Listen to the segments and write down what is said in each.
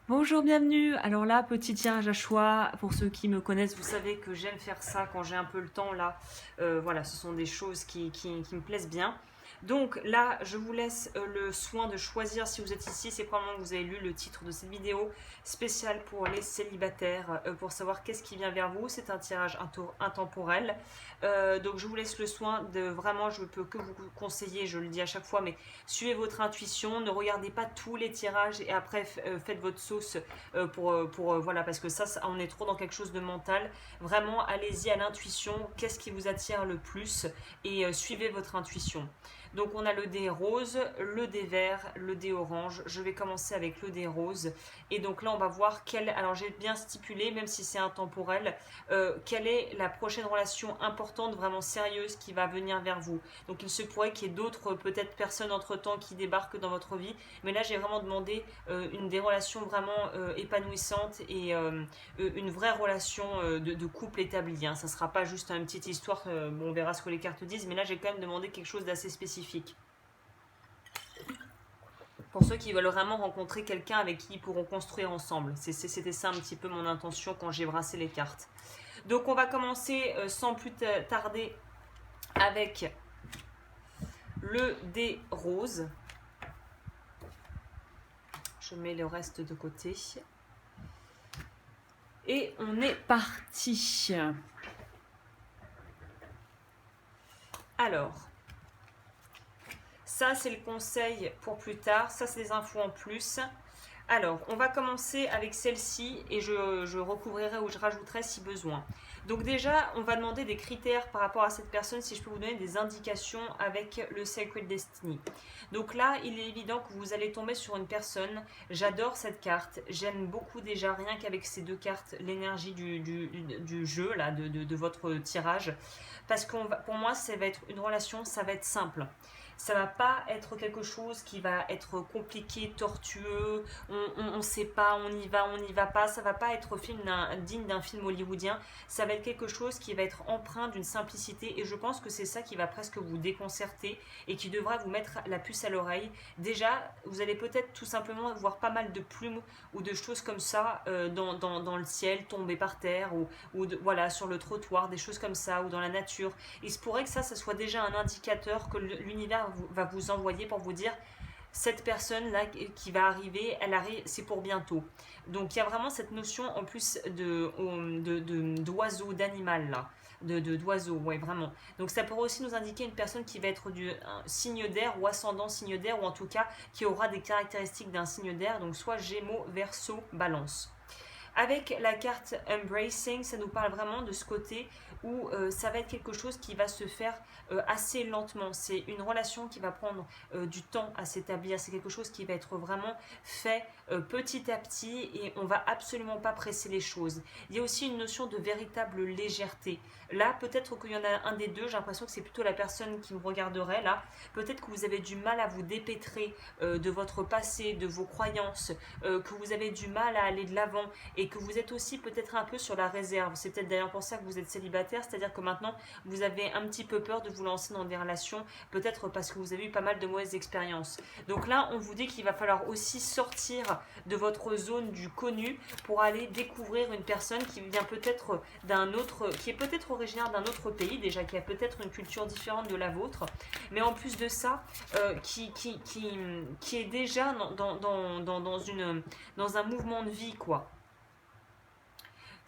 Bonjour, bienvenue. Alors là, petit tirage à choix. Pour ceux qui me connaissent, vous savez que j'aime faire ça quand j'ai un peu le temps là. Voilà, ce sont des choses qui me plaisent bien. Donc là, je vous laisse le soin de choisir si vous êtes ici. C'est probablement que vous avez lu le titre de cette vidéo spéciale pour les célibataires, pour savoir qu'est-ce qui vient vers vous. C'est un tirage intemporel. Donc je vous laisse le soin de vraiment, je ne peux que vous conseiller, je le dis à chaque fois, mais suivez votre intuition, ne regardez pas tous les tirages et après faites votre sauce voilà, parce que ça, on est trop dans quelque chose de mental. Vraiment, allez-y à l'intuition, qu'est-ce qui vous attire le plus et suivez votre intuition. Donc on a le dé rose, le dé vert, le dé orange. Je vais commencer avec le dé rose. Et donc là, on va voir alors j'ai bien stipulé, même si c'est intemporel, quelle est la prochaine relation importante, vraiment sérieuse, qui va venir vers vous. Donc il se pourrait qu'il y ait d'autres peut-être personnes entre-temps qui débarquent dans votre vie. Mais là, j'ai vraiment demandé des relations vraiment épanouissantes et une vraie relation de couple établi. Hein. Ça ne sera pas juste une petite histoire, bon, on verra ce que les cartes disent, mais là, j'ai quand même demandé quelque chose d'assez spécifique. Pour ceux qui veulent vraiment rencontrer quelqu'un avec qui ils pourront construire ensemble. C'était ça un petit peu mon intention quand j'ai brassé les cartes. Donc on va commencer sans plus tarder avec le dé rose. Je mets le reste de côté. Et on est parti. Alors, ça c'est le conseil pour plus tard. Ça c'est des infos en plus. Alors, on va commencer avec celle-ci et je recouvrirai ou je rajouterai si besoin. Donc déjà, on va demander des critères par rapport à cette personne, si je peux vous donner des indications avec le Sacred Destiny. Donc là, il est évident que vous allez tomber sur une personne. J'adore cette carte. J'aime beaucoup déjà, rien qu'avec ces deux cartes, l'énergie du jeu, là, de votre tirage. Parce que pour moi, ça va être une relation, ça va être simple. Ça va pas être quelque chose qui va être compliqué, tortueux, on sait pas, on y va pas, ça va pas être digne d'un film hollywoodien, ça va être quelque chose qui va être empreint d'une simplicité et je pense que c'est ça qui va presque vous déconcerter et qui devra vous mettre la puce à l'oreille. Déjà, vous allez peut-être tout simplement voir pas mal de plumes ou de choses comme ça dans le ciel, tomber par terre voilà, sur le trottoir, des choses comme ça ou dans la nature. Il se pourrait que ça soit déjà un indicateur que l'univers va vous envoyer pour vous dire cette personne là qui va arriver, elle arrive, c'est pour bientôt. Donc il y a vraiment cette notion en plus d'oiseau, d'animal là, d'oiseau, ouais vraiment. Donc ça pourrait aussi nous indiquer une personne qui va être du signe d'air ou ascendant signe d'air ou en tout cas qui aura des caractéristiques d'un signe d'air, donc soit Gémeaux, Verseau, Balance. Avec la carte Embracing, ça nous parle vraiment de ce côté où ça va être quelque chose qui va se faire assez lentement. C'est une relation qui va prendre du temps à s'établir. C'est quelque chose qui va être vraiment fait petit à petit et on va absolument pas presser les choses. Il y a aussi une notion de véritable légèreté. Là, peut-être qu'il y en a un des deux, j'ai l'impression que c'est plutôt la personne qui me regarderait là. Peut-être que vous avez du mal à vous dépêtrer de votre passé, de vos croyances, que vous avez du mal à aller de l'avant et que vous êtes aussi peut-être un peu sur la réserve. C'est peut-être d'ailleurs pour ça que vous êtes célibataire, c'est-à-dire que maintenant vous avez un petit peu peur de vous lancer dans des relations, peut-être parce que vous avez eu pas mal de mauvaises expériences. Donc là, on vous dit qu'il va falloir aussi sortir de votre zone du connu pour aller découvrir une personne qui vient peut-être qui est peut-être originaire d'un autre pays, déjà qui a peut-être une culture différente de la vôtre, mais en plus de ça, qui est déjà dans un mouvement de vie, quoi.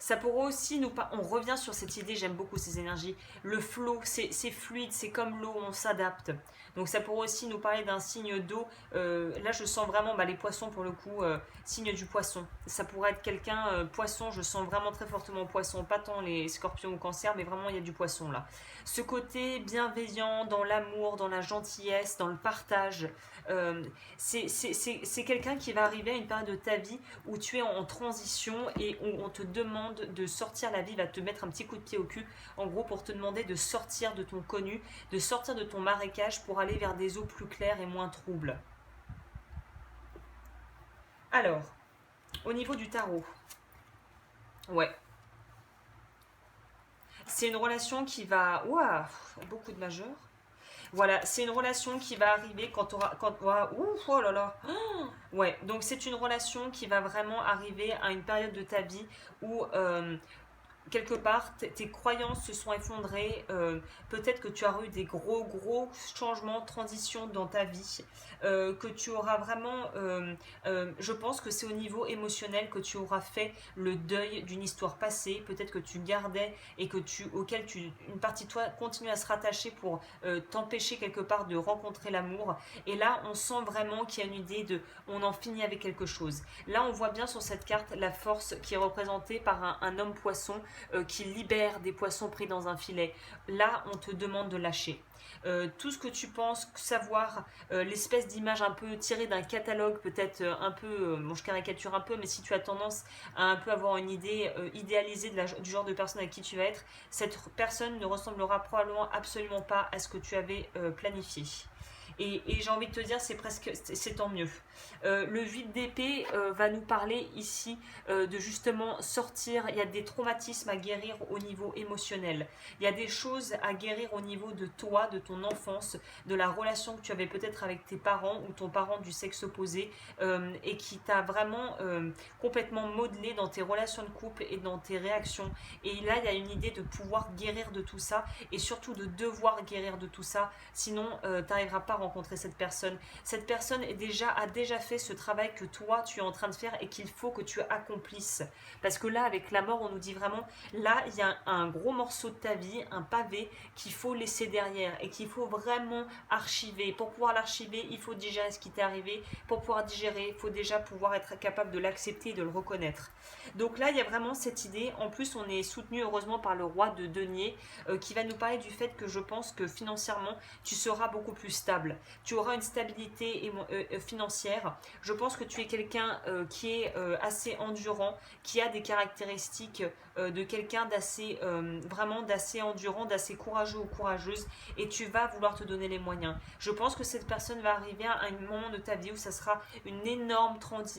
Ça pourrait aussi on revient sur cette idée, j'aime beaucoup ces énergies. Le flow, c'est fluide, c'est comme l'eau, on s'adapte. Donc ça pourrait aussi nous parler d'un signe d'eau. Là, je sens vraiment les poissons pour le coup, signe du poisson. Ça pourrait être quelqu'un, poisson, je sens vraiment très fortement poisson. Pas tant les scorpions ou cancer, mais vraiment il y a du poisson là. Ce côté bienveillant, dans l'amour, dans la gentillesse, dans le partage. Euh, c'est quelqu'un qui va arriver à une période de ta vie où tu es en transition et où on te demande de sortir, la vie va te mettre un petit coup de pied au cul, en gros pour te demander de sortir de ton connu, de sortir de ton marécage pour aller vers des eaux plus claires et moins troubles. Alors, au niveau du tarot, ouais, c'est une relation qui va... Ouah, beaucoup de majeurs. Voilà, c'est une relation qui va arriver quand tu auras... Ouf, oh là là. Ouais, donc c'est une relation qui va vraiment arriver à une période de ta vie où quelque part, tes croyances se sont effondrées. Peut-être que tu as eu des gros changements, transitions dans ta vie. Que tu auras vraiment... je pense que c'est au niveau émotionnel que tu auras fait le deuil d'une histoire passée. Peut-être que tu gardais et auquel une partie de toi continue à se rattacher pour t'empêcher quelque part de rencontrer l'amour. Et là, on sent vraiment qu'il y a une idée de... On en finit avec quelque chose. Là, on voit bien sur cette carte la force qui est représentée par un homme poisson qui libère des poissons pris dans un filet. Là, on te demande de lâcher. Tout ce que tu penses savoir, l'espèce d'image un peu tirée d'un catalogue, peut-être un peu, bon je caricature un peu, mais si tu as tendance à un peu avoir une idée idéalisée du genre de personne à qui tu vas être, cette personne ne ressemblera probablement absolument pas à ce que tu avais planifié. Et j'ai envie de te dire, c'est tant mieux. Le 8 d'épée va nous parler ici de justement sortir. Il y a des traumatismes à guérir au niveau émotionnel. Il y a des choses à guérir au niveau de toi, de ton enfance, de la relation que tu avais peut-être avec tes parents ou ton parent du sexe opposé et qui t'a vraiment complètement modelé dans tes relations de couple et dans tes réactions. Et là, il y a une idée de pouvoir guérir de tout ça et surtout de devoir guérir de tout ça. Sinon, tu n'arriveras pas à rencontrer cette personne. Cette personne a déjà fait ce travail que toi, tu es en train de faire et qu'il faut que tu accomplisses. Parce que là, avec la mort, on nous dit vraiment, là, il y a un gros morceau de ta vie, un pavé qu'il faut laisser derrière et qu'il faut vraiment archiver. Pour pouvoir l'archiver, il faut digérer ce qui t'est arrivé. Pour pouvoir digérer, il faut déjà pouvoir être capable de l'accepter et de le reconnaître. Donc là, il y a vraiment cette idée. En plus, on est soutenu heureusement par le roi de denier qui va nous parler du fait que je pense que financièrement, tu seras beaucoup plus stable. Tu auras une stabilité financière. Je pense que tu es quelqu'un qui est assez endurant, qui a des caractéristiques de quelqu'un vraiment d'assez endurant, d'assez courageux ou courageuse, et tu vas vouloir te donner les moyens. Je pense que cette personne va arriver à un moment de ta vie où ça sera une énorme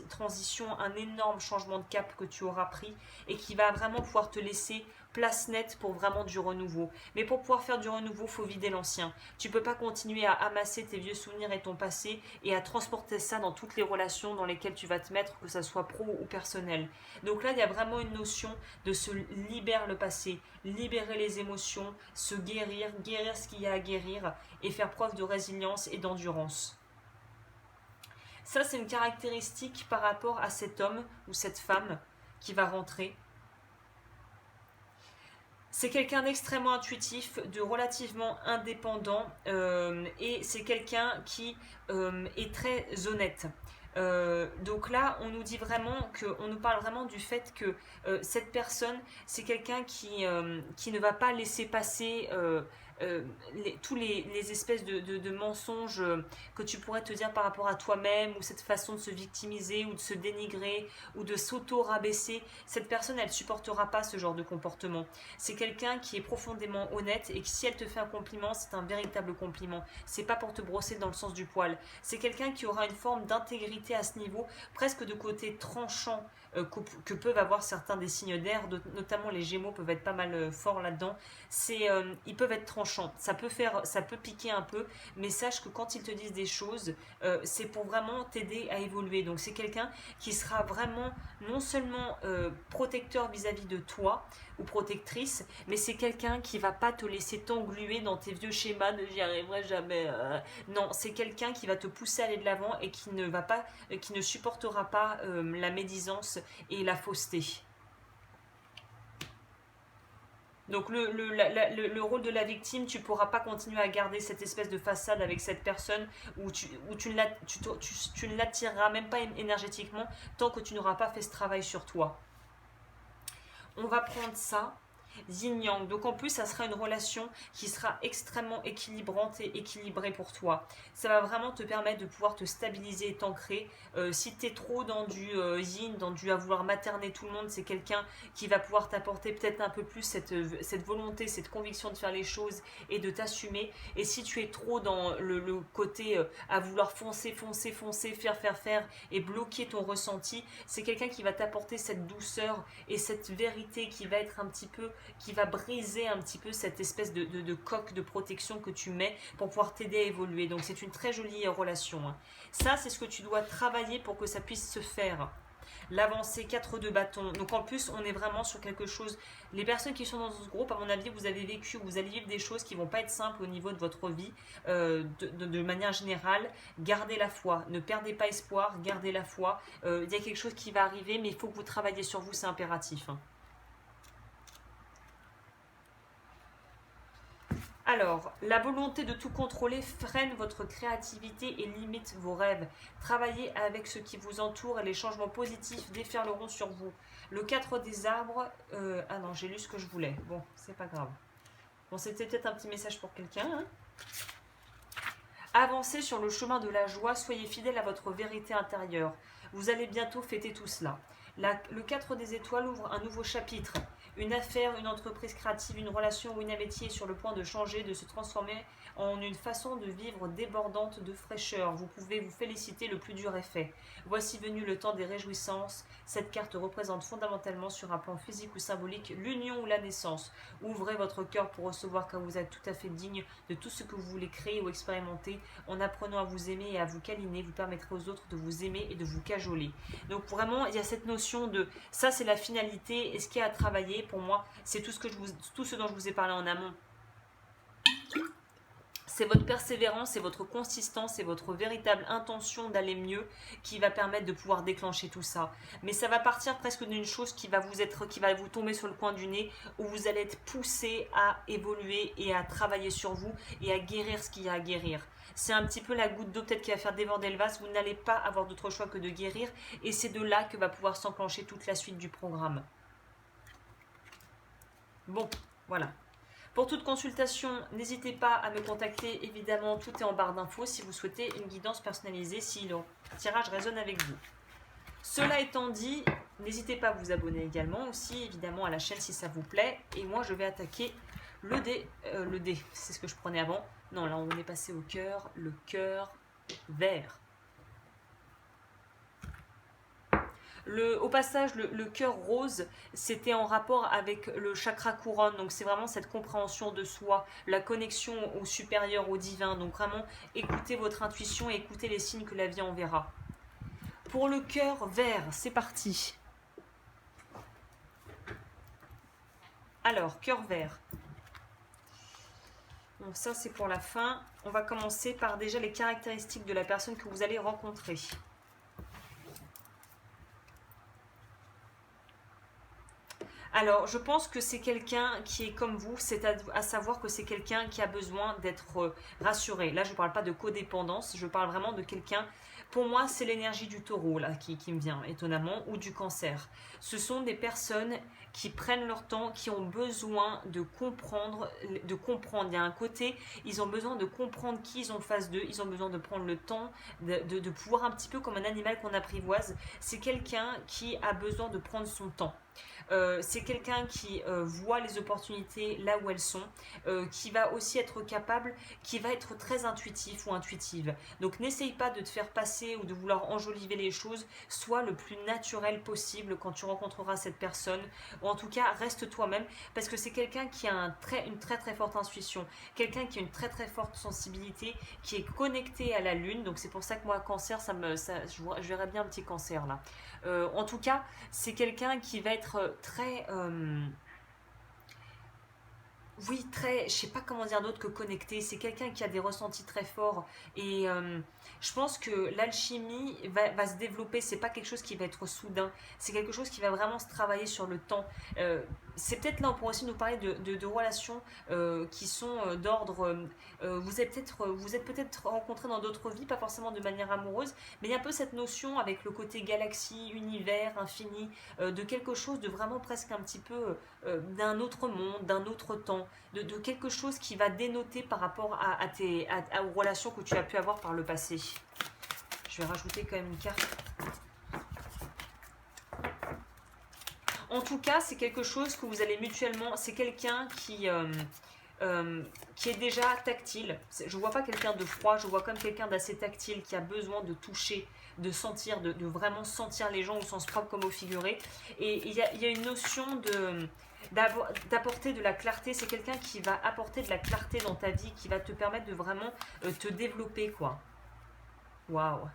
transition, un énorme changement de cap que tu auras pris et qui va vraiment pouvoir te laisser place nette pour vraiment du renouveau. Mais pour pouvoir faire du renouveau, il faut vider l'ancien. Tu ne peux pas continuer à amasser tes vieux souvenirs et ton passé et à transporter ça dans toutes les relations dans lesquelles tu vas te mettre, que ça soit pro ou personnel. Donc là, il y a vraiment une notion de se libérer le passé, libérer les émotions, se guérir ce qu'il y a à guérir et faire preuve de résilience et d'endurance. Ça, c'est une caractéristique par rapport à cet homme ou cette femme qui va rentrer. C'est quelqu'un d'extrêmement intuitif, de relativement indépendant et c'est quelqu'un qui est très honnête. Donc là, on nous dit vraiment on nous parle vraiment du fait que cette personne, c'est quelqu'un qui ne va pas laisser passer tous les espèces de mensonges que tu pourrais te dire par rapport à toi-même, ou cette façon de se victimiser ou de se dénigrer ou de s'auto-rabaisser. Cette personne, elle ne supportera pas ce genre de comportement. C'est quelqu'un qui est profondément honnête et que si elle te fait un compliment, c'est un véritable compliment. C'est pas pour te brosser dans le sens du poil. C'est quelqu'un qui aura une forme d'intégrité à ce niveau, presque de côté tranchant que peuvent avoir certains des signes d'air, notamment les Gémeaux peuvent être pas mal forts là-dedans. Ils peuvent être tranchants, ça peut piquer un peu, mais sache que quand ils te disent des choses, c'est pour vraiment t'aider à évoluer. Donc c'est quelqu'un qui sera vraiment non seulement protecteur vis-à-vis de toi ou protectrice, mais c'est quelqu'un qui va pas te laisser t'engluer dans tes vieux schémas de j'y arriverai jamais. Non, c'est quelqu'un qui va te pousser à aller de l'avant et qui ne supportera pas la médisance et la fausseté. Donc le rôle de la victime, tu ne pourras pas continuer à garder cette espèce de façade avec cette personne où tu ne l'attireras même pas énergétiquement tant que tu n'auras pas fait ce travail sur toi. On va prendre ça. Yin-yang. Donc en plus, ça sera une relation qui sera extrêmement équilibrante et équilibrée pour toi. Ça va vraiment te permettre de pouvoir te stabiliser et t'ancrer. Si tu es trop dans du yin, dans du à vouloir materner tout le monde, c'est quelqu'un qui va pouvoir t'apporter peut-être un peu plus cette volonté, cette conviction de faire les choses et de t'assumer. Et si tu es trop dans le côté à vouloir foncer, faire et bloquer ton ressenti, c'est quelqu'un qui va t'apporter cette douceur et cette vérité qui va être un petit peu qui va briser un petit peu cette espèce de coque de protection que tu mets pour pouvoir t'aider à évoluer. Donc c'est une très jolie relation, hein. Ça, c'est ce que tu dois travailler pour que ça puisse se faire. L'avancée 4 de bâton. Donc en plus, on est vraiment sur quelque chose. Les personnes qui sont dans ce groupe, à mon avis, vous avez vécu, vous allez vivre des choses qui vont pas être simples au niveau de votre vie, de manière générale. Gardez la foi, ne perdez pas espoir, gardez la foi. Il y a quelque chose qui va arriver, mais il faut que vous travailliez sur vous, c'est impératif, hein. Alors, la volonté de tout contrôler freine votre créativité et limite vos rêves. Travaillez avec ce qui vous entoure et les changements positifs déferleront sur vous. Le 4 des arbres... ah non, j'ai lu ce que je voulais. Bon, c'est pas grave. Bon, c'était peut-être un petit message pour quelqu'un, hein. Avancez sur le chemin de la joie, soyez fidèle à votre vérité intérieure. Vous allez bientôt fêter tout cela. Le 4 des étoiles ouvre un nouveau chapitre. Une affaire, une entreprise créative, une relation ou une amitié est sur le point de changer, de se transformer en une façon de vivre débordante de fraîcheur. Vous pouvez vous féliciter, le plus dur est fait. Voici venu le temps des réjouissances. Cette carte représente fondamentalement sur un plan physique ou symbolique l'union ou la naissance. Ouvrez votre cœur pour recevoir car vous êtes tout à fait digne de tout ce que vous voulez créer ou expérimenter. En apprenant à vous aimer et à vous câliner, vous permettrez aux autres de vous aimer et de vous cajoler. Donc vraiment, il y a cette notion de ça, c'est la finalité. Et ce qu'il y a à travailler, pour moi, c'est tout ce dont je vous ai parlé en amont. C'est votre persévérance, c'est votre consistance, c'est votre véritable intention d'aller mieux qui va permettre de pouvoir déclencher tout ça. Mais ça va partir presque d'une chose qui va vous tomber sur le coin du nez, où vous allez être poussé à évoluer et à travailler sur vous et à guérir ce qu'il y a à guérir. C'est un petit peu la goutte d'eau peut-être qui va faire déborder le vase. Vous n'allez pas avoir d'autre choix que de guérir, et c'est de là que va pouvoir s'enclencher toute la suite du programme. Bon, voilà. Pour toute consultation, n'hésitez pas à me contacter. Évidemment, tout est en barre d'infos si vous souhaitez une guidance personnalisée, si le tirage résonne avec vous. Cela étant dit, n'hésitez pas à vous abonner également aussi, évidemment, à la chaîne si ça vous plaît. Et moi, je vais attaquer le dé, c'est ce que je prenais avant. Non, là, on est passé au cœur, le cœur vert. Au passage, le cœur rose, c'était en rapport avec le chakra couronne. Donc, c'est vraiment cette compréhension de soi, la connexion au supérieur, au divin. Donc, vraiment, écoutez votre intuition et écoutez les signes que la vie enverra. Pour le cœur vert, c'est parti. Alors, cœur vert. Bon, ça, c'est pour la fin. On va commencer par déjà les caractéristiques de la personne que vous allez rencontrer. Alors, je pense que c'est quelqu'un qui est comme vous, c'est à savoir que c'est quelqu'un qui a besoin d'être rassuré. Là, je ne parle pas de codépendance, je parle vraiment de quelqu'un... Pour moi, c'est l'énergie du taureau là, qui me vient, étonnamment, ou du cancer. Ce sont des personnes qui prennent leur temps, qui ont besoin de comprendre. Il y a un côté, ils ont besoin de comprendre qui ils ont en face d'eux, ils ont besoin de prendre le temps, de pouvoir un petit peu comme un animal qu'on apprivoise. C'est quelqu'un qui a besoin de prendre son temps. C'est quelqu'un qui voit les opportunités là où elles sont, qui va aussi être capable, qui va être très intuitif ou intuitive. Donc n'essaye pas de te faire passer ou de vouloir enjoliver les choses, sois le plus naturel possible quand tu rencontreras cette personne, ou en tout cas reste toi-même, parce que c'est quelqu'un qui a une très très forte intuition, quelqu'un qui a une très très forte sensibilité, qui est connecté à la lune. Donc c'est pour ça que moi cancer, je verrais bien un petit cancer là. En tout cas, c'est quelqu'un qui va être très... oui, très... Je sais pas comment dire d'autre que connecté. C'est quelqu'un qui a des ressentis très forts. Et je pense que l'alchimie va se développer. C'est pas quelque chose qui va être soudain. C'est quelque chose qui va vraiment se travailler sur le temps. C'est peut-être là, on pourrait aussi nous parler de relations qui sont d'ordre... vous êtes peut-être rencontrés dans d'autres vies, pas forcément de manière amoureuse, mais il y a un peu cette notion avec le côté galaxie, univers, infini, de quelque chose de vraiment presque un petit peu d'un autre monde, d'un autre temps, de quelque chose qui va dénoter par rapport aux relations que tu as pu avoir par le passé. Je vais rajouter quand même une carte. En tout cas, c'est quelque chose que vous allez mutuellement... C'est quelqu'un qui... qui est déjà tactile. Je vois pas quelqu'un de froid, je vois comme quelqu'un d'assez tactile qui a besoin de toucher, de sentir, de vraiment sentir les gens au sens propre comme au figuré. Et il y a une notion d'apporter de la clarté. C'est quelqu'un qui va apporter de la clarté dans ta vie, qui va te permettre de vraiment te développer, quoi. Waouh.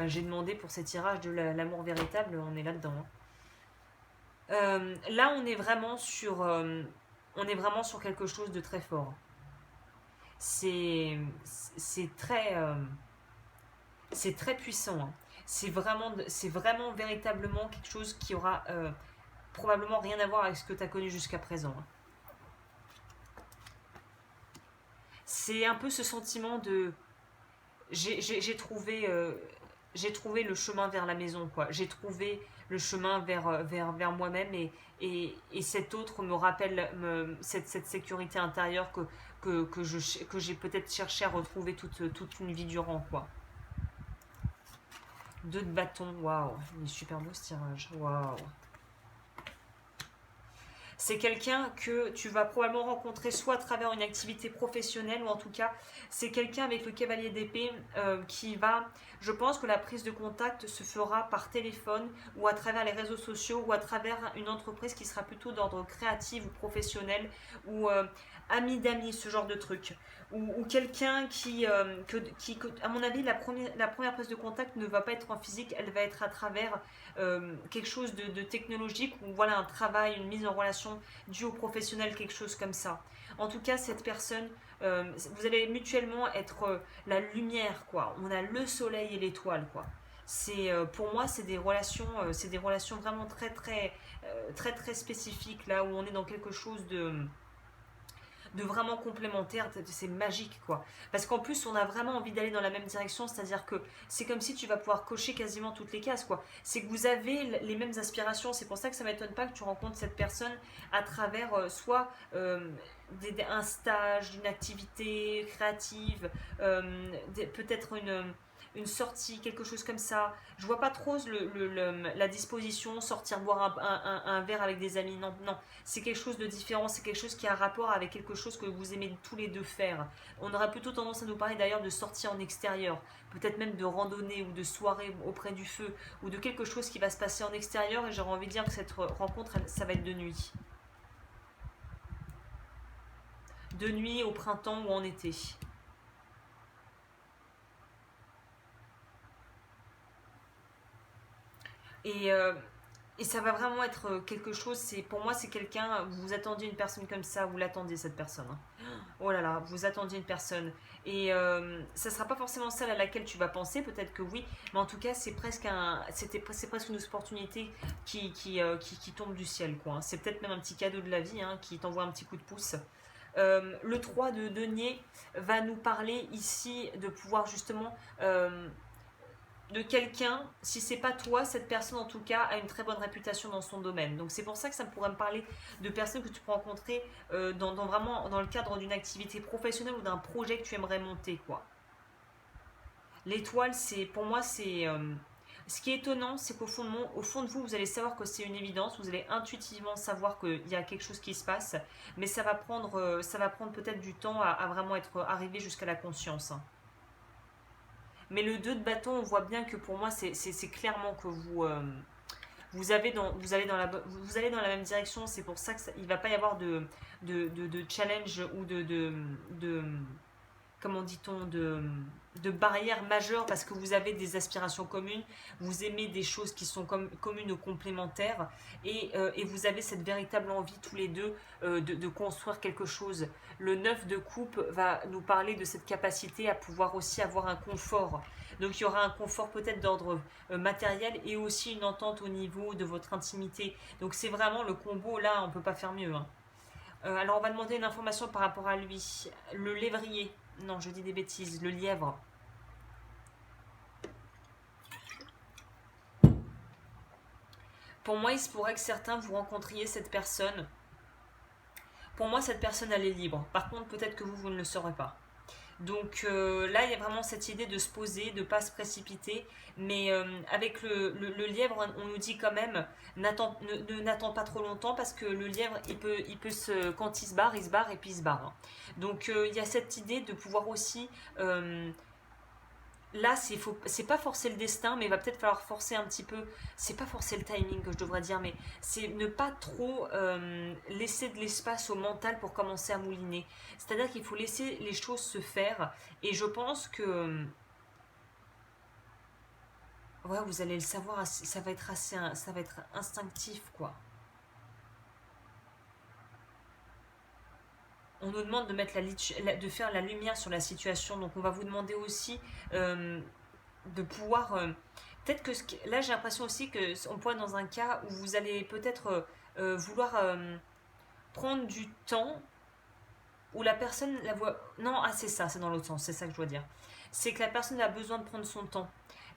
J'ai demandé pour ces tirages de l'amour véritable, on est là-dedans. Là, on est vraiment sur quelque chose de très fort. C'est très c'est très puissant. Hein. C'est vraiment véritablement quelque chose qui aura probablement rien à voir avec ce que tu as connu jusqu'à présent. Hein. C'est un peu ce sentiment de j'ai trouvé le chemin vers la maison, quoi. J'ai trouvé le chemin vers moi-même et cet autre me rappelle cette sécurité intérieure que j'ai peut-être cherché à retrouver toute une vie durant, quoi. 2 de bâton, waouh, il est super beau ce tirage, waouh. C'est quelqu'un que tu vas probablement rencontrer soit à travers une activité professionnelle ou en tout cas c'est quelqu'un avec le cavalier d'épée qui va, je pense que la prise de contact se fera par téléphone ou à travers les réseaux sociaux ou à travers une entreprise qui sera plutôt d'ordre créatif ou professionnel ou ami d'amis, ce genre de truc. Ou quelqu'un qui, à mon avis, la première prise de contact ne va pas être en physique, elle va être à travers quelque chose de technologique ou voilà un travail, une mise en relation due au professionnel, quelque chose comme ça. En tout cas, cette personne, vous allez mutuellement être la lumière, quoi. On a le soleil et l'étoile, quoi. Pour moi, c'est des relations vraiment très spécifiques là où on est dans quelque chose de vraiment complémentaire, c'est magique, quoi. Parce qu'en plus, on a vraiment envie d'aller dans la même direction, c'est-à-dire que c'est comme si tu vas pouvoir cocher quasiment toutes les cases, quoi. C'est que vous avez les mêmes aspirations, c'est pour ça que ça m'étonne pas que tu rencontres cette personne à travers soit un stage, une activité créative, peut-être une sortie, quelque chose comme ça. Je vois pas trop la disposition, sortir boire un verre avec des amis. Non, non, c'est quelque chose de différent, c'est quelque chose qui a un rapport avec quelque chose que vous aimez tous les deux faire. On aurait plutôt tendance à nous parler d'ailleurs de sortie en extérieur, peut-être même de randonnée ou de soirée auprès du feu, ou de quelque chose qui va se passer en extérieur, et j'aurais envie de dire que cette rencontre, ça va être de nuit. De nuit, au printemps ou en été. Et, euh, et ça va vraiment être quelque chose, pour moi c'est quelqu'un, vous attendiez une personne comme ça, vous l'attendez cette personne. Hein. Oh là là, vous attendiez une personne. Et ça ne sera pas forcément celle à laquelle tu vas penser, peut-être que oui, mais en tout cas c'est presque une opportunité qui tombe du ciel, quoi. Hein. C'est peut-être même un petit cadeau de la vie hein, qui t'envoie un petit coup de pouce. Le 3 de denier va nous parler ici de pouvoir justement de quelqu'un, si c'est pas toi, cette personne en tout cas a une très bonne réputation dans son domaine. Donc c'est pour ça que ça pourrait me parler de personnes que tu peux rencontrer vraiment dans le cadre d'une activité professionnelle ou d'un projet que tu aimerais monter, quoi. L'étoile, pour moi, ce qui est étonnant, c'est au fond de vous, vous allez savoir que c'est une évidence, vous allez intuitivement savoir qu'il y a quelque chose qui se passe, mais ça va prendre peut-être du temps à vraiment être arrivé jusqu'à la conscience. Hein. Mais le 2 de bâton, on voit bien que pour moi, c'est clairement que vous allez dans la même direction. C'est pour ça qu'il ne va pas y avoir de challenge ou comment dit-on, de barrières majeures parce que vous avez des aspirations communes, vous aimez des choses qui sont communes ou complémentaires et vous avez cette véritable envie tous les deux de construire quelque chose. Le 9 de coupe va nous parler de cette capacité à pouvoir aussi avoir un confort. Donc il y aura un confort peut-être d'ordre matériel et aussi une entente au niveau de votre intimité. Donc c'est vraiment le combo, là on ne peut pas faire mieux. Hein. Alors on va demander une information par rapport à lui. Le lévrier. Non, je dis des bêtises. Le lièvre. Pour moi, il se pourrait que certains vous rencontriez cette personne. Pour moi, cette personne, elle est libre. Par contre, peut-être que vous ne le saurez pas. Donc là, il y a vraiment cette idée de se poser, de ne pas se précipiter. Mais avec le lièvre, on nous dit quand même, n'attends pas trop longtemps parce que le lièvre, quand il se barre et puis il se barre. Donc il y a cette idée de pouvoir aussi... là, c'est pas forcer le destin, mais il va peut-être falloir forcer un petit peu. C'est pas forcer le timing que je devrais dire, mais c'est ne pas trop laisser de l'espace au mental pour commencer à mouliner. C'est-à-dire qu'il faut laisser les choses se faire. Et je pense que ouais, vous allez le savoir, ça va être ça va être instinctif, quoi. On nous demande de mettre de faire la lumière sur la situation, donc on va vous demander aussi euh, de pouvoir. Peut-être que là, j'ai l'impression aussi que on pourrait être dans un cas où vous allez peut-être vouloir prendre du temps où la personne la voit. Non, ah, c'est ça, c'est dans l'autre sens, c'est ça que je dois dire. C'est que la personne a besoin de prendre son temps.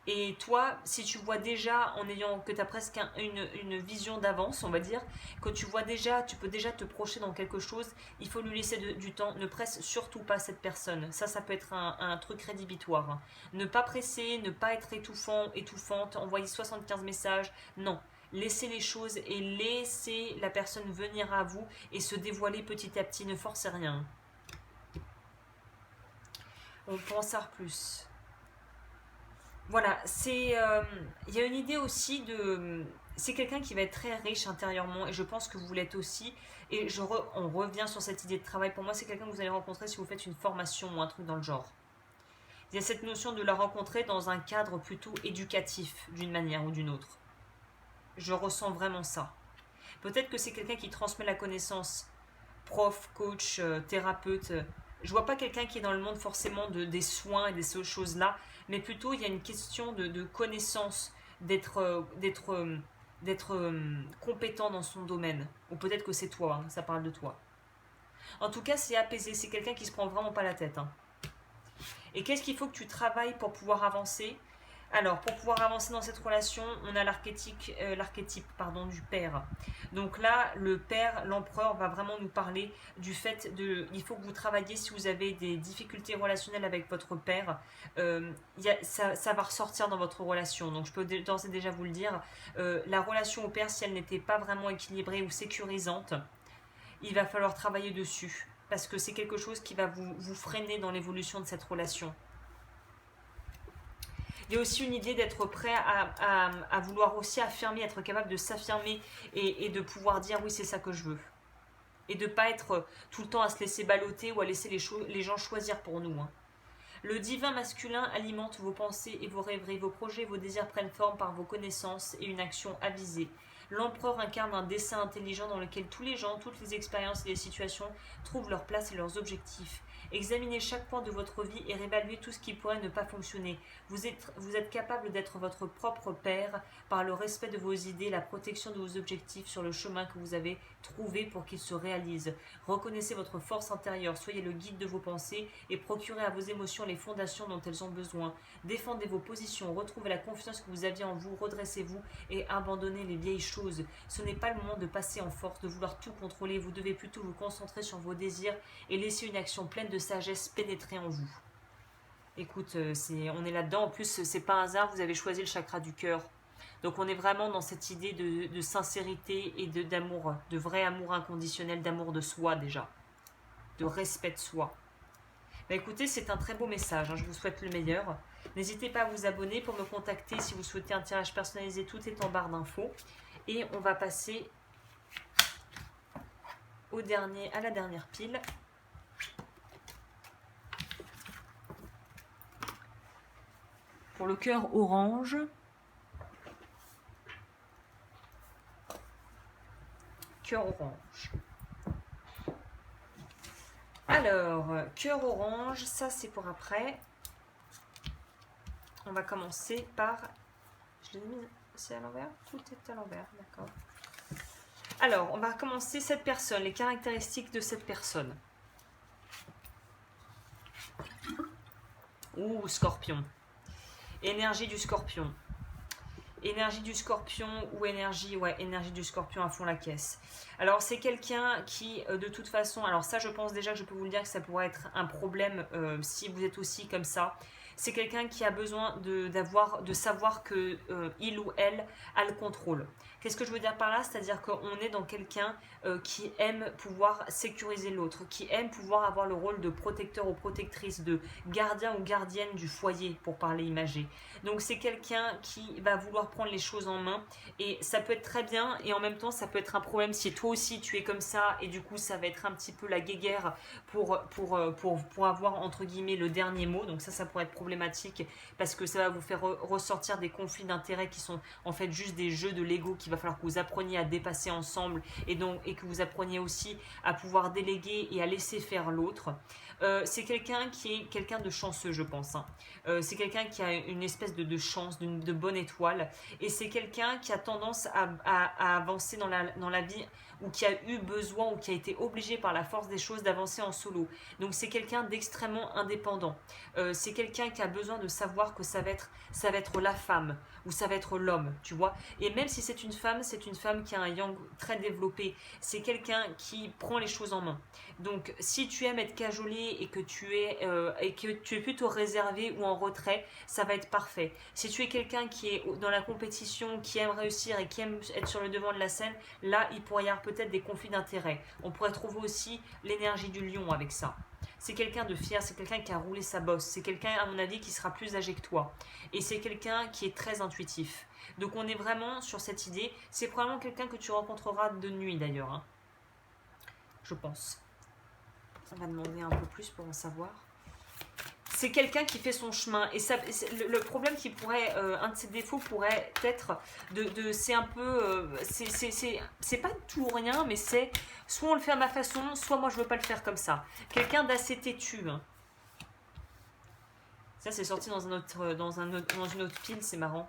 Et toi, si tu vois déjà, en ayant que tu as presque une vision d'avance, on va dire, que tu vois déjà, tu peux déjà te projeter dans quelque chose, il faut lui laisser du temps. Ne presse surtout pas cette personne. Ça peut être un truc rédhibitoire, hein. Ne pas presser, ne pas être étouffante, envoyer 75 messages. Non. Laissez les choses et laissez la personne venir à vous et se dévoiler petit à petit. Ne forcez rien. On peut en savoir plus. Voilà, il y a une idée aussi de, c'est quelqu'un qui va être très riche intérieurement et je pense que vous l'êtes aussi. Et on revient sur cette idée de travail. Pour moi, c'est quelqu'un que vous allez rencontrer si vous faites une formation ou un truc dans le genre. Il y a cette notion de la rencontrer dans un cadre plutôt éducatif d'une manière ou d'une autre. Je ressens vraiment ça. Peut-être que c'est quelqu'un qui transmet la connaissance, prof, coach, thérapeute. Je vois pas quelqu'un qui est dans le monde forcément des soins et des choses-là, mais plutôt il y a une question de connaissance, d'être compétent dans son domaine. Ou peut-être que c'est toi, hein, ça parle de toi. En tout cas, c'est apaisé, c'est quelqu'un qui se prend vraiment pas la tête, hein. Et qu'est-ce qu'il faut que tu travailles pour pouvoir avancer? Alors, pour pouvoir avancer dans cette relation, on a l'archétype du père. Donc là, le père, l'empereur, va vraiment nous parler du fait de... Il faut que vous travailliez si vous avez des difficultés relationnelles avec votre père. Ça va ressortir dans votre relation. Donc je peux d'ores et déjà vous le dire. La relation au père, si elle n'était pas vraiment équilibrée ou sécurisante, il va falloir travailler dessus. Parce que c'est quelque chose qui va vous freiner dans l'évolution de cette relation. Il y a aussi une idée d'être prêt à vouloir aussi affirmer, être capable de s'affirmer et de pouvoir dire oui, c'est ça que je veux. Et de ne pas être tout le temps à se laisser balloter ou à laisser les gens choisir pour nous, hein. Le divin masculin alimente vos pensées et vos rêveries, vos projets, vos désirs prennent forme par vos connaissances et une action avisée. L'empereur incarne un dessein intelligent dans lequel tous les gens, toutes les expériences et les situations trouvent leur place et leurs objectifs. Examinez chaque point de votre vie et réévaluez tout ce qui pourrait ne pas fonctionner. Vous êtes capable d'être votre propre père par le respect de vos idées, la protection de vos objectifs sur le chemin que vous avez trouvé pour qu'ils se réalisent. Reconnaissez votre force intérieure, soyez le guide de vos pensées et procurez à vos émotions les fondations dont elles ont besoin. Défendez vos positions, retrouvez la confiance que vous aviez en vous, redressez-vous et abandonnez les vieilles choses. Ce n'est pas le moment de passer en force, de vouloir tout contrôler, vous devez plutôt vous concentrer sur vos désirs et laisser une action pleine de sagesse pénétrer en vous. Écoute, on est là-dedans, en plus c'est pas un hasard, vous avez choisi le chakra du cœur. Donc on est vraiment dans cette idée de sincérité et d'amour, de vrai amour inconditionnel, d'amour de soi déjà, de respect de soi. Bah écoutez, c'est un très beau message, hein, je vous souhaite le meilleur. N'hésitez pas à vous abonner pour me contacter si vous souhaitez un tirage personnalisé, tout est en barre d'infos. Et on va passer à la dernière pile. Pour le cœur orange. Cœur orange. Alors, cœur orange, ça c'est pour après. On va commencer par... Je l'ai mis... C'est à l'envers? Tout est à l'envers, d'accord. Alors, on va commencer cette personne, les caractéristiques de cette personne. Ouh, scorpion. Énergie du scorpion. Énergie du scorpion ou énergie, ouais, énergie du scorpion à fond la caisse. Alors c'est quelqu'un qui, de toute façon, alors ça je pense déjà que je peux vous le dire que ça pourrait être un problème si vous êtes aussi comme ça. C'est quelqu'un qui a besoin de savoir que il ou elle a le contrôle. Qu'est-ce que je veux dire par là? C'est-à-dire qu'on est dans quelqu'un qui aime pouvoir sécuriser l'autre, qui aime pouvoir avoir le rôle de protecteur ou protectrice, de gardien ou gardienne du foyer, pour parler imagé. Donc c'est quelqu'un qui va vouloir prendre les choses en main et ça peut être très bien et en même temps ça peut être un problème si toi aussi tu es comme ça et du coup ça va être un petit peu la guéguerre pour avoir entre guillemets le dernier mot. Donc ça pourrait être problématique parce que ça va vous faire ressortir des conflits d'intérêts qui sont en fait juste des jeux de Lego qu'il va falloir que vous appreniez à dépasser ensemble et que vous appreniez aussi à pouvoir déléguer et à laisser faire l'autre. C'est quelqu'un qui est quelqu'un de chanceux, je pense. Hein. C'est quelqu'un qui a une espèce de chance, de bonne étoile. Et c'est quelqu'un qui a tendance à avancer dans la vie ou qui a eu besoin ou qui a été obligé par la force des choses d'avancer en solo. Donc c'est quelqu'un d'extrêmement indépendant. C'est quelqu'un qui a besoin de savoir que ça va être la femme ou ça va être l'homme, tu vois. Et même si c'est une femme qui a un yang très développé. C'est quelqu'un qui prend les choses en main. Donc si tu aimes être cajolé et que tu es plutôt réservé ou en retrait, ça va être parfait. Si tu es quelqu'un qui est dans la compétition, qui aime réussir et qui aime être sur le devant de la scène, là il pourrait y avoir peut-être des conflits d'intérêts. On pourrait trouver aussi l'énergie du lion avec ça. C'est quelqu'un de fier, c'est quelqu'un qui a roulé sa bosse, c'est quelqu'un à mon avis qui sera plus âgé que toi. Et c'est quelqu'un qui est très intuitif. Donc on est vraiment sur cette idée, c'est probablement quelqu'un que tu rencontreras de nuit d'ailleurs. Hein. Je pense. On va demander un peu plus pour en savoir. C'est quelqu'un qui fait son chemin. Et ça, le problème qui pourrait, un de ses défauts pourrait être c'est un peu, c'est pas tout ou rien, mais c'est soit on le fait à ma façon, soit moi je veux pas le faire comme ça. Quelqu'un d'assez têtu. Hein. Ça c'est sorti dans une autre pile, c'est marrant.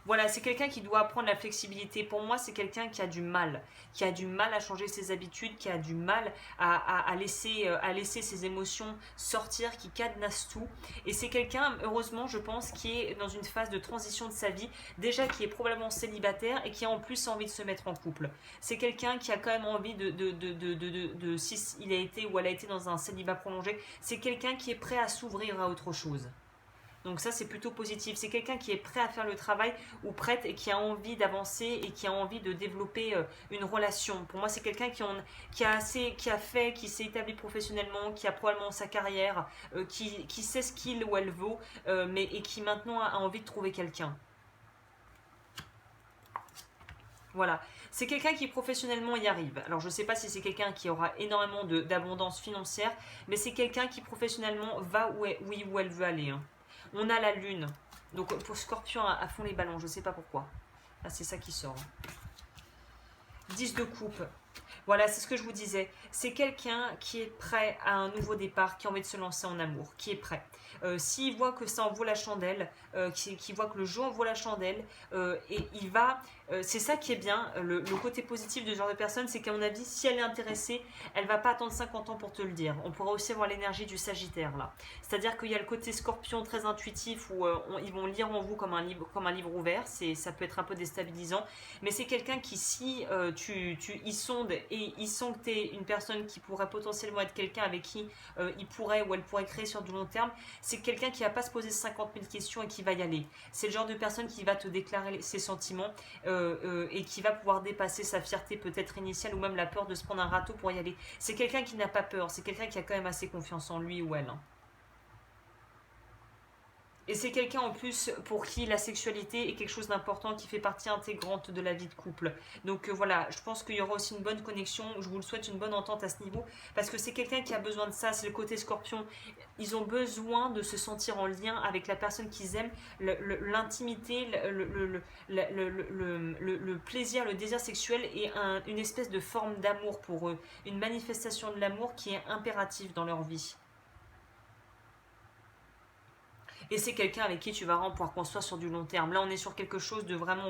Voilà, c'est quelqu'un qui doit apprendre la flexibilité. Pour moi, c'est quelqu'un qui a du mal à changer ses habitudes, qui a du mal à laisser ses émotions sortir, qui cadenasse tout. Et c'est quelqu'un, heureusement, je pense, qui est dans une phase de transition de sa vie, déjà qui est probablement célibataire et qui a en plus envie de se mettre en couple. C'est quelqu'un qui a quand même envie si il a été ou elle a été dans un célibat prolongé, c'est quelqu'un qui est prêt à s'ouvrir à autre chose. Donc ça, c'est plutôt positif. C'est quelqu'un qui est prêt à faire le travail ou prête et qui a envie d'avancer et qui a envie de développer une relation. Pour moi, c'est quelqu'un qui s'est établi professionnellement, qui a probablement sa carrière, qui sait ce qu'il ou elle vaut, et qui maintenant a envie de trouver quelqu'un. Voilà. C'est quelqu'un qui professionnellement y arrive. Alors je ne sais pas si c'est quelqu'un qui aura énormément d'abondance financière, mais c'est quelqu'un qui professionnellement va où elle veut aller. Hein. On a la lune. Donc pour Scorpion à fond les ballons, je ne sais pas pourquoi. Ah, c'est ça qui sort. 10 de coupe. Voilà, c'est ce que je vous disais. C'est quelqu'un qui est prêt à un nouveau départ, qui a envie de se lancer en amour, qui est prêt. S'il voit que ça en vaut la chandelle, qu'il voit que le jeu en vaut la chandelle, et il va... c'est ça qui est bien, le côté positif de ce genre de personne, c'est qu'à mon avis, si elle est intéressée, elle va pas attendre 50 ans pour te le dire. On pourra aussi avoir l'énergie du Sagittaire, là. C'est-à-dire qu'il y a le côté Scorpion très intuitif, où ils vont lire en vous comme un livre ouvert, ça peut être un peu déstabilisant, mais c'est quelqu'un qui, si tu y sondes et il sent que tu es une personne qui pourrait potentiellement être quelqu'un avec qui il pourrait ou elle pourrait créer sur du long terme, c'est quelqu'un qui va pas se poser 50 000 questions et qui va y aller. C'est le genre de personne qui va te déclarer ses sentiments et qui va pouvoir dépasser sa fierté peut-être initiale ou même la peur de se prendre un râteau pour y aller. C'est quelqu'un qui n'a pas peur, c'est quelqu'un qui a quand même assez confiance en lui ou elle. Hein. Et c'est quelqu'un en plus pour qui la sexualité est quelque chose d'important, qui fait partie intégrante de la vie de couple. Donc voilà, je pense qu'il y aura aussi une bonne connexion, je vous le souhaite, une bonne entente à ce niveau, parce que c'est quelqu'un qui a besoin de ça, c'est le côté Scorpion. Ils ont besoin de se sentir en lien avec la personne qu'ils aiment, l'intimité, le plaisir, le désir sexuel et une espèce de forme d'amour pour eux, une manifestation de l'amour qui est impérative dans leur vie. Et c'est quelqu'un avec qui tu vas vraiment pouvoir construire sur du long terme. Là, on est sur quelque chose de vraiment,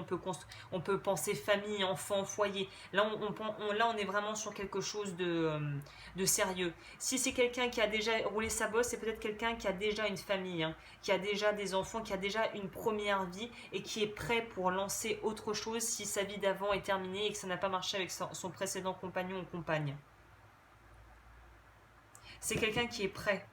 on peut penser famille, enfant, foyer. Là, là, on est vraiment sur quelque chose de sérieux. Si c'est quelqu'un qui a déjà roulé sa bosse, c'est peut-être quelqu'un qui a déjà une famille, hein, qui a déjà des enfants, qui a déjà une première vie et qui est prêt pour lancer autre chose si sa vie d'avant est terminée et que ça n'a pas marché avec son précédent compagnon ou compagne. C'est quelqu'un qui est prêt.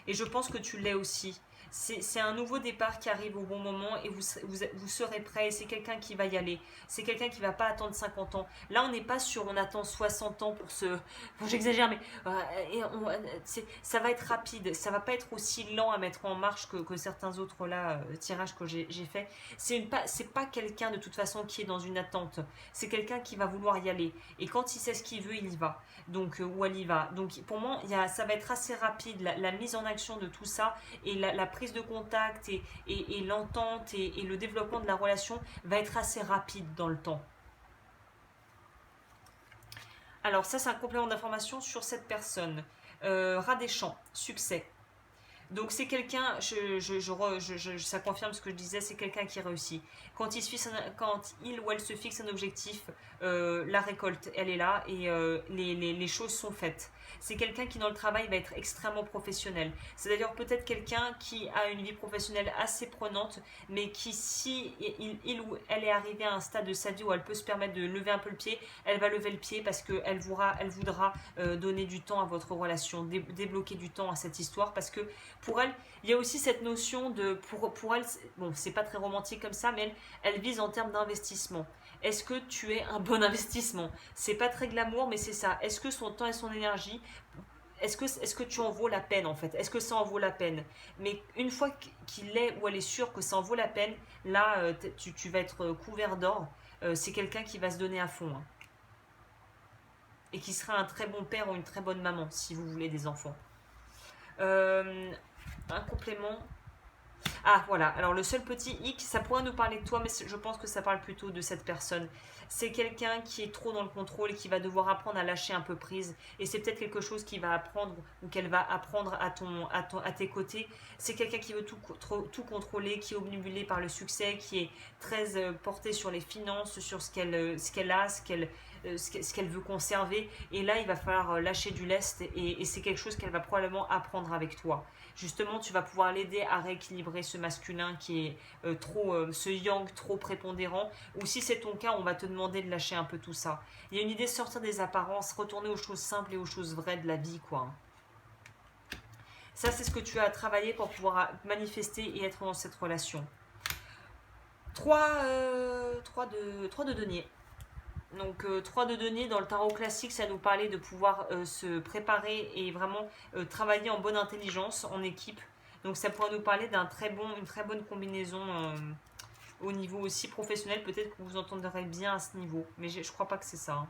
Et je pense que tu l'es aussi. C'est un nouveau départ qui arrive au bon moment et vous serez prêt. Et c'est quelqu'un qui va y aller. C'est quelqu'un qui ne va pas attendre 50 ans. Là, on n'est pas sur on attend 60 ans pour se... Bon, j'exagère, mais ça va être rapide. Ça va pas être aussi lent à mettre en marche que certains autres là, tirages que j'ai fait. C'est pas quelqu'un de toute façon qui est dans une attente. C'est quelqu'un qui va vouloir y aller. Et quand il sait ce qu'il veut, il y va. Donc, où elle y va. Donc, pour moi, ça va être assez rapide. La mise en action de tout ça et la prise de contact et l'entente et le développement de la relation va être assez rapide dans le temps. Alors ça, c'est un complément d'information sur cette personne. Rat des champs, succès. Donc c'est quelqu'un, ça confirme ce que je disais, c'est quelqu'un qui réussit. Quand il ou elle se fixe un objectif, la récolte, elle est là et les choses sont faites. C'est quelqu'un qui dans le travail va être extrêmement professionnel. C'est d'ailleurs peut-être quelqu'un qui a une vie professionnelle assez prenante, mais qui si il ou elle est arrivé à un stade de sa vie où elle peut se permettre de lever un peu le pied, elle va lever le pied parce qu'elle voudra donner du temps à votre relation, débloquer du temps à cette histoire parce que pour elle, il y a aussi cette notion de, pour elle, bon, c'est pas très romantique comme ça, mais elle vise en termes d'investissement. Est-ce que tu es un bon investissement? C'est pas très glamour, mais c'est ça. Est-ce que son temps et son énergie, est-ce que tu en vaux la peine en fait? Est-ce que ça en vaut la peine? Mais une fois qu'il est ou elle est sûre que ça en vaut la peine, là, tu vas être couvert d'or. C'est quelqu'un qui va se donner à fond. Hein. Et qui sera un très bon père ou une très bonne maman, si vous voulez des enfants. Un complément. Ah voilà, alors le seul petit hic, ça pourrait nous parler de toi, mais je pense que ça parle plutôt de cette personne. C'est quelqu'un qui est trop dans le contrôle et qui va devoir apprendre à lâcher un peu prise. Et c'est peut-être quelque chose qu'il va apprendre ou qu'elle va apprendre à tes côtés. C'est quelqu'un qui veut tout contrôler, qui est obnubilé par le succès, qui est très porté sur les finances, sur ce qu'elle a, ce qu'elle veut conserver. Et là, il va falloir lâcher du lest et c'est quelque chose qu'elle va probablement apprendre avec toi. Justement, tu vas pouvoir l'aider à rééquilibrer ce masculin qui est ce yang trop prépondérant. Ou si c'est ton cas, on va te demander de lâcher un peu tout ça. Il y a une idée de sortir des apparences, retourner aux choses simples et aux choses vraies de la vie, quoi. Ça, c'est ce que tu as travaillé pour pouvoir manifester et être dans cette relation. 3 de denier. Donc 3 de denier dans le tarot classique, ça nous parlait de pouvoir se préparer et vraiment travailler en bonne intelligence, en équipe. Donc ça pourrait nous parler d'une très bonne combinaison au niveau aussi professionnel. Peut-être que vous entendrez bien à ce niveau, mais je crois pas que c'est ça. Hein.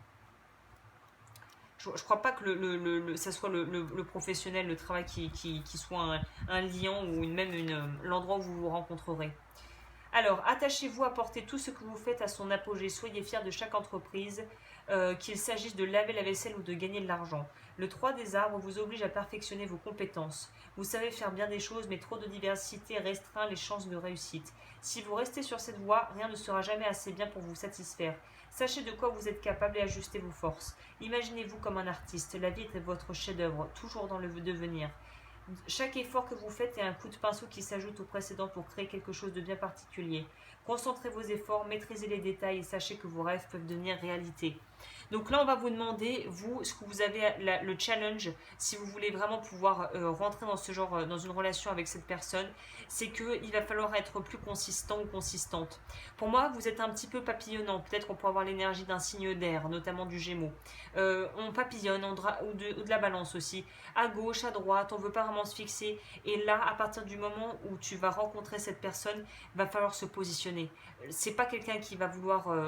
Je crois pas que ça soit le professionnel, le travail qui soit un liant ou l'endroit où vous vous rencontrerez. Alors, attachez-vous à porter tout ce que vous faites à son apogée. Soyez fiers de chaque entreprise, qu'il s'agisse de laver la vaisselle ou de gagner de l'argent. Le 3 des arbres vous oblige à perfectionner vos compétences. Vous savez faire bien des choses, mais trop de diversité restreint les chances de réussite. Si vous restez sur cette voie, rien ne sera jamais assez bien pour vous satisfaire. Sachez de quoi vous êtes capable et ajustez vos forces. Imaginez-vous comme un artiste. La vie est votre chef-d'œuvre, toujours dans le devenir. Chaque effort que vous faites est un coup de pinceau qui s'ajoute au précédent pour créer quelque chose de bien particulier. Concentrez vos efforts, maîtrisez les détails et sachez que vos rêves peuvent devenir réalité. Donc là, on va vous demander, vous, ce que vous avez le challenge, si vous voulez vraiment pouvoir rentrer dans ce genre, dans une relation avec cette personne, c'est qu'il va falloir être plus consistant ou consistante. Pour moi, vous êtes un petit peu papillonnant. Peut-être qu'on peut avoir l'énergie d'un signe d'air, notamment du Gémeaux. On papillonne, ou de la Balance aussi. À gauche, à droite, on ne veut pas vraiment se fixer. Et là, à partir du moment où tu vas rencontrer cette personne, il va falloir se positionner. C'est pas quelqu'un qui va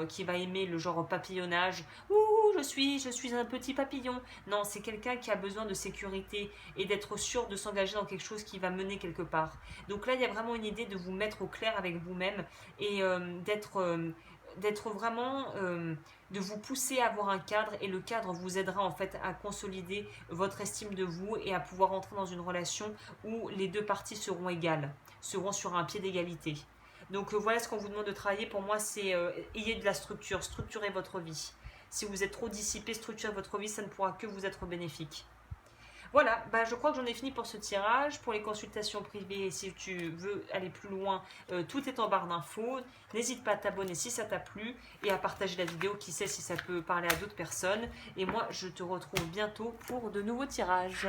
qui va aimer le genre papillonnage. Ouh, je suis un petit papillon. Non, c'est quelqu'un qui a besoin de sécurité et d'être sûr de s'engager dans quelque chose qui va mener quelque part. Donc là, il y a vraiment une idée de vous mettre au clair avec vous-même et d'être vraiment, de vous pousser à avoir un cadre, et le cadre vous aidera en fait à consolider votre estime de vous et à pouvoir entrer dans une relation où les deux parties seront égales, seront sur un pied d'égalité. Donc voilà ce qu'on vous demande de travailler. Pour moi, c'est ayez de la structure, structurez votre vie. Si vous êtes trop dissipé, structurez votre vie, ça ne pourra que vous être bénéfique. Voilà, bah, je crois que j'en ai fini pour ce tirage. Pour les consultations privées, si tu veux aller plus loin, tout est en barre d'infos. N'hésite pas à t'abonner si ça t'a plu et à partager la vidéo, qui sait si ça peut parler à d'autres personnes. Et moi, je te retrouve bientôt pour de nouveaux tirages.